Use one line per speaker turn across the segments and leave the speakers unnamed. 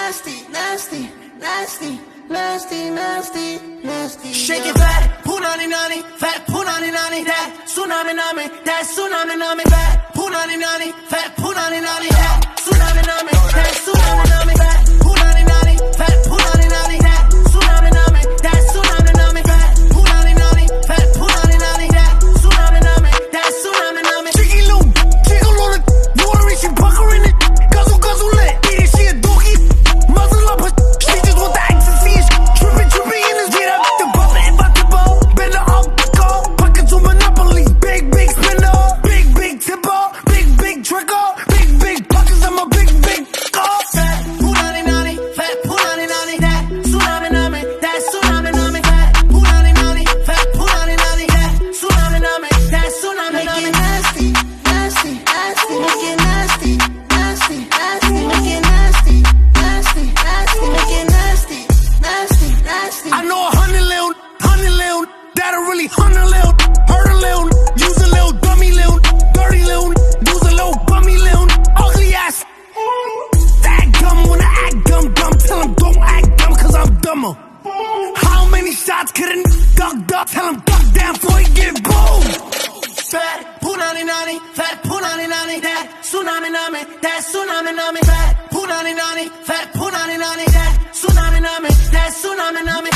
nasty, nasty, nasty, nasty, nasty, nasty.
Shake it fat, punani nani, fat punani nani, that tsunami nami, that tsunami nami, fat punani nani, fat punani nani, that tsunami nami, that tsunami nami, fat punani nani, fat punani nani, that tsunami nami, that tsunami nami, fat punani nani, fat punani nani, that tsunami nami, that tsunami nami.
Chicky Lou, jiggle on it, you wanna reach your pucker in it, guzzle guzzle lit, eat it, she a dookie, muzzle up her, she just want the ecstasy, trippin' trippin' in this beat up, the bump it, but the ball, better up, go, pocket to Monopoly, big big spender, big big tipper, big big trigger, big big pockets, I'm a big big go.
Fat punani nani, fat punani nani, that tsunami nami, that tsunami nami, fat punani nani, fat punani nani, that tsunami nami, that tsunami nami.
Nasty, nasty, nasty, make it nasty, nasty, nasty, make it nasty, nasty, nasty, make it nasty, nasty, nasty.
I know 100 little, that'll really hunt a little, hurt a little, use a little dummy little, dirty little, use a little bummy little, ugly ass. That gum wanna act dumb, tell him don't act dumb cause I'm dumber. How many shots could a duck, tell him duck down before he get boom.
Fat punani nani, fat punani nani, that tsunami nami, that tsunami nami, fat punani nani, fat punani nani, that tsunami nami, that tsunami nami.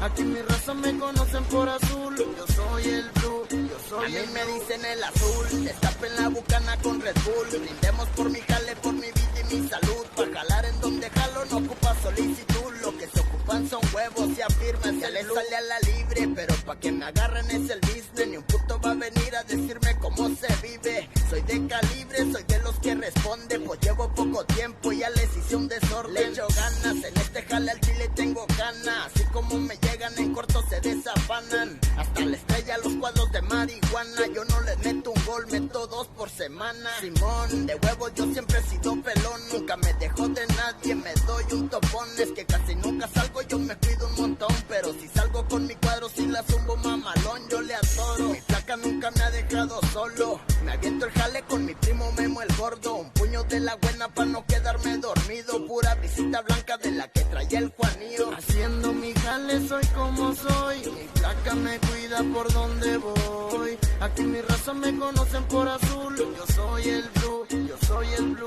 Aquí mi raza me conocen por azul. Yo soy el blue, yo soy. A mí me dicen el azul. Destapen la bucana con Red Bull. Brindemos por mi jale, por mi vida y mi salud. Pa' jalar en donde jalo no ocupa solicitud. Lo que se ocupan son huevos y afirman. Se les sale a la libre, pero pa' que me agarren es el business. Ni un puto va a venir a decirme cómo se vive. Soy de calibre, soy de los que responde. Pues llevo poco tiempo y ya les hice un desorden. Le echo ganas, en este jale al chile tengo ganas. Así como me llegan en corto se desafanan. Hasta la estrella los cuadros de marihuana. Yo no les meto un gol, meto 2 por semana. Simón, de huevos yo siempre he sido pelón. Nunca me dejo de nadie, me doy un topón. Es que casi nunca salgo, yo me cuido un montón. Pero si salgo con mi cuadro, si la zumbo mamalón, yo le atoro. Mi placa nunca me ha dejado solo. Me aviento el jale con mi primo Memo el gordo. Un puño de la buena pa' no quedarme dormido. Pura brisita blanca de la que traía el Juanío. Haciendo mi jale soy como soy. Mi placa me cuida por donde voy. Aquí mi raza me conocen por azul. Yo soy el blue, yo soy el blue.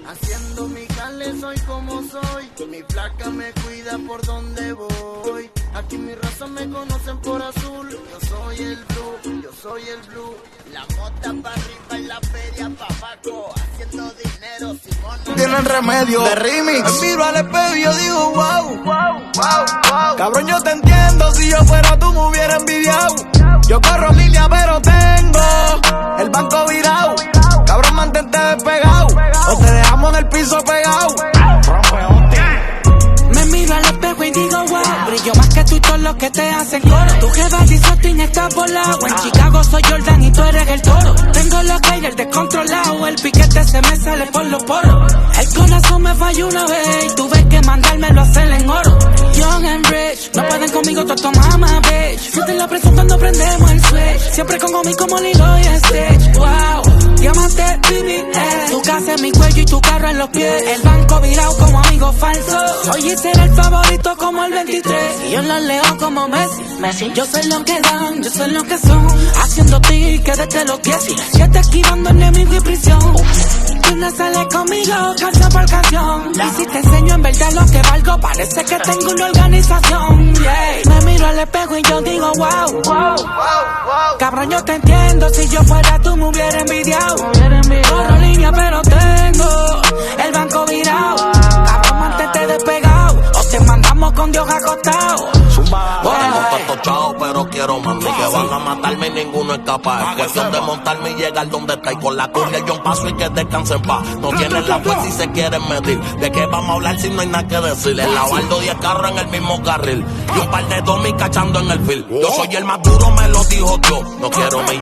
Haciendo mi jale soy como soy. Mi placa me cuida por donde voy. Aquí mi raza me conocen por azul. Yo soy el blue, yo soy el blue. La mota pa' arriba y la feria pa' abajo. Haciendo dinero, Simón.
Tienen remedio de remix. Me miro al espejo y yo digo wow, wow, wow, wow. Cabrón, yo te entiendo. Si yo fuera tú me hubiera envidiado. Yo corro línea pero tengo el banco virado. Cabrón, mantente despegado o te dejamos en el piso pegado.
Me miro al espejo y digo wow, brillo más que tú y todos los que te hacen coro. Tu jefa dice Austin está volado. En Chicago soy Jordan y tú eres el toro. Tengo los aires descontrolados, el piquete se me sale por los poros. El corazón me falló una vez y tuve que mandármelo a hacer en oro. Young and rich, no pueden conmigo, toto mama bitch. Sienten la presión cuando prendemos el switch. Siempre con mi como Lilo y Stitch. Wow, diamante BBS. Tu casa en mi cuello y tu carro en los pies. El banco virado como amigo falso. Oye, será el favorito como el 23. Y yo los leo como Messi. Yo soy lo que dan, yo soy lo que son. Haciendo tickets desde los 10. Ya te esquivando enemigo y prisión. Tú no sales conmigo, canción por canción. Y si te enseño en verdad lo que valgo, parece que tengo una organización. Yeah. Me miro al espejo y yo digo wow, wow, wow, wow. Cabrón, yo te entiendo. Si yo fuera tú me hubiera envidiado. Corro línea pero tengo el banco virado. Cabrón, mantente despegado o te mandamos con Dios acostado.
Tengo todo pero quiero más. Ni que van a matarme y ninguno escapa. Es cuestión de montarme y llegar donde está. Y con la curia yo paso y que descansen en paz. No tienen la fuerza y se quieren medir. ¿De qué vamos a hablar si no hay nada que decir? El lavardo 10 carros en el mismo carril. Y un par de domis cachando en el fil. Yo soy el más duro, me lo dijo Dios. No quiero me